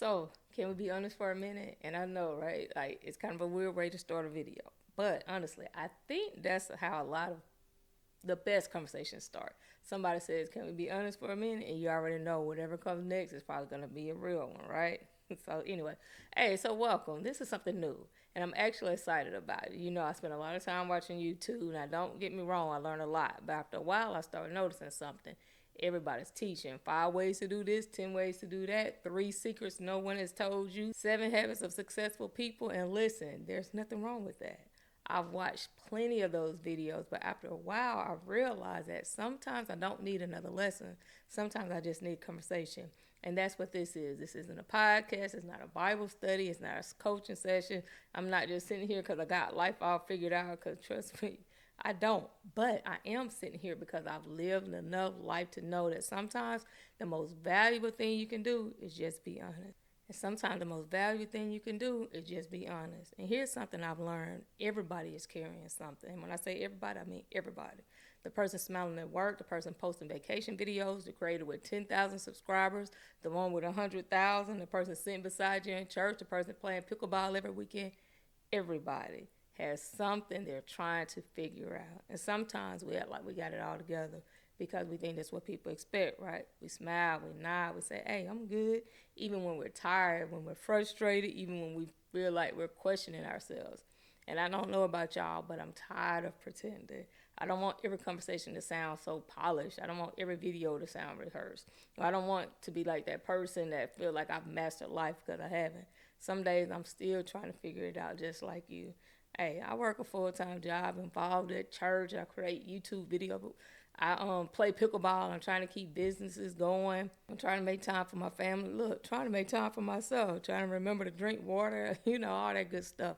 So, can we be honest for a minute? And I know, right? Like, it's kind of a weird way to start a video. But honestly, I think that's how a lot of the best conversations start. Somebody says, "Can we be honest for a minute?" And you already know whatever comes next is probably going to be a real one, right? So, anyway, hey, so welcome. This is something new, and I'm actually excited about it. You know, I spend a lot of time watching YouTube. Now, don't get me wrong, I learn a lot. But after a while, I started noticing something. Everybody's teaching 5 ways to do this, 10 ways to do that, 3 secrets no one has told you, 7 habits of successful people. And listen, there's nothing wrong with that. I've watched plenty of those videos, but after a while, I realized that sometimes I don't need another lesson. Sometimes I just need conversation. And that's what this is. This isn't a podcast. It's not a Bible study. It's not a coaching session. I'm not just sitting here because I got life all figured out, because trust me, I don't. But I am sitting here because I've lived enough life to know that sometimes the most valuable thing you can do is just be honest. And sometimes the most valuable thing you can do is just be honest. And here's something I've learned. Everybody is carrying something. And when I say everybody, I mean everybody. The person smiling at work, the person posting vacation videos, the creator with 10,000 subscribers, the one with 100,000, the person sitting beside you in church, the person playing pickleball every weekend. Everybody has something they're trying to figure out. And sometimes we act like we got it all together because we think that's what people expect, right? We smile, we nod, we say, "Hey, I'm good," even when we're tired, when we're frustrated, even when we feel like we're questioning ourselves. And I don't know about y'all, but I'm tired of pretending. I don't want every conversation to sound so polished. I don't want every video to sound rehearsed. I don't want to be like that person that feel like I've mastered life, because I haven't. Some days I'm still trying to figure it out, just like you. Hey, I work a full-time job involved at church. I create YouTube videos. I play pickleball. I'm trying to keep businesses going. I'm trying to make time for my family. Look, trying to make time for myself. Trying to remember to drink water. All that good stuff.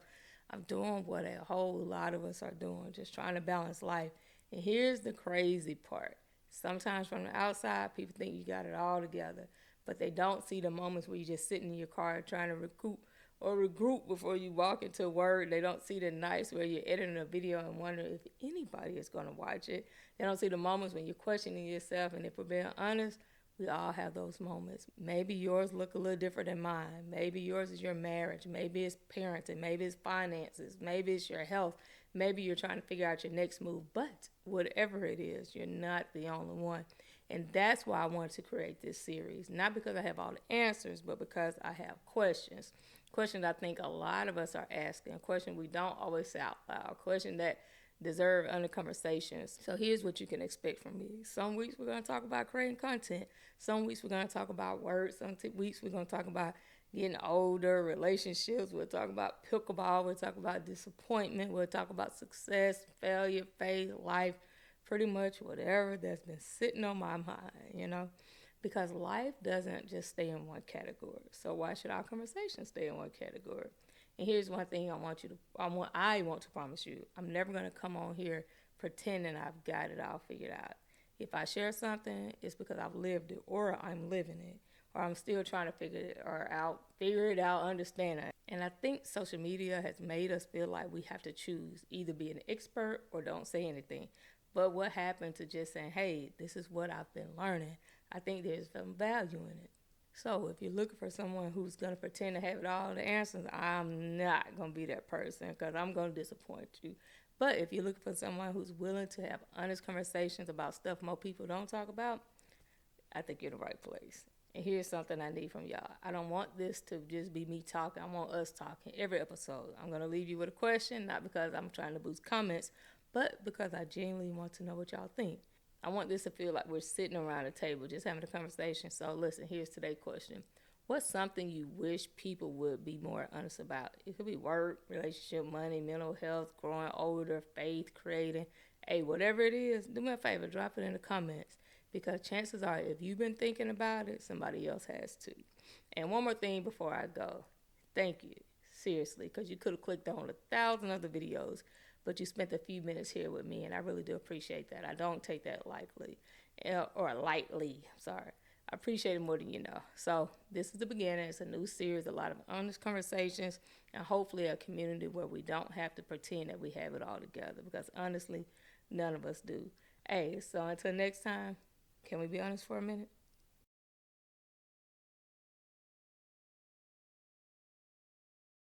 I'm doing what a whole lot of us are doing, just trying to balance life. And here's the crazy part. Sometimes from the outside, people think you got it all together, but they don't see the moments where you just sitting in your car trying to recoup or regroup before you walk into work. They don't see the nights where you're editing a video and wonder if anybody is going to watch it. They don't see the moments when you're questioning yourself. And if we're being honest, we all have those moments. Maybe yours look a little different than mine. Maybe yours is your marriage. Maybe it's parenting. Maybe it's finances. Maybe it's your health. Maybe you're trying to figure out your next move. But whatever it is, you're not the only one. And that's why I wanted to create this series. Not because I have all the answers, but because I have questions. Questions I think a lot of us are asking. Questions we don't always say out loud. Questions that deserve under conversations. So here's what you can expect from me. Some weeks we're going to talk about creating content. Some weeks we're going to talk about work. Some weeks we're going to talk about getting older, relationships. We'll talk about pickleball. We'll talk about disappointment. We'll talk about success, failure, faith, life, pretty much whatever that's been sitting on my mind. Because life doesn't just stay in one category. So why should our conversation stay in one category? And here's one thing I want to promise you. I'm never going to come on here pretending I've got it all figured out. If I share something, it's because I've lived it, or I'm living it, or I'm still trying to figure it out, understand it. And I think social media has made us feel like we have to choose, either be an expert or don't say anything. But what happened to just saying, "Hey, this is what I've been learning"? I think there's some value in it. So if you're looking for someone who's going to pretend to have all the answers, I'm not going to be that person, because I'm going to disappoint you. But if you're looking for someone who's willing to have honest conversations about stuff most people don't talk about, I think you're in the right place. And here's something I need from y'all. I don't want this to just be me talking. I want us talking every episode. I'm going to leave you with a question, not because I'm trying to boost comments, but because I genuinely want to know what y'all think. I want this to feel like we're sitting around a table just having a conversation. So listen, here's today's question. What's something you wish people would be more honest about? It could be work, relationship, money, mental health, growing older, faith, creating. Hey, whatever it is, do me a favor, drop it in the comments. Because chances are, if you've been thinking about it, somebody else has too. And one more thing before I go. Thank you. Seriously, because you could have clicked on 1,000 other videos, but you spent a few minutes here with me, and I really do appreciate that. I don't take that lightly. Sorry. I appreciate it more than you know. So this is the beginning. It's a new series, a lot of honest conversations, and hopefully a community where we don't have to pretend that we have it all together, because honestly, none of us do. Hey, so until next time, can we be honest for a minute?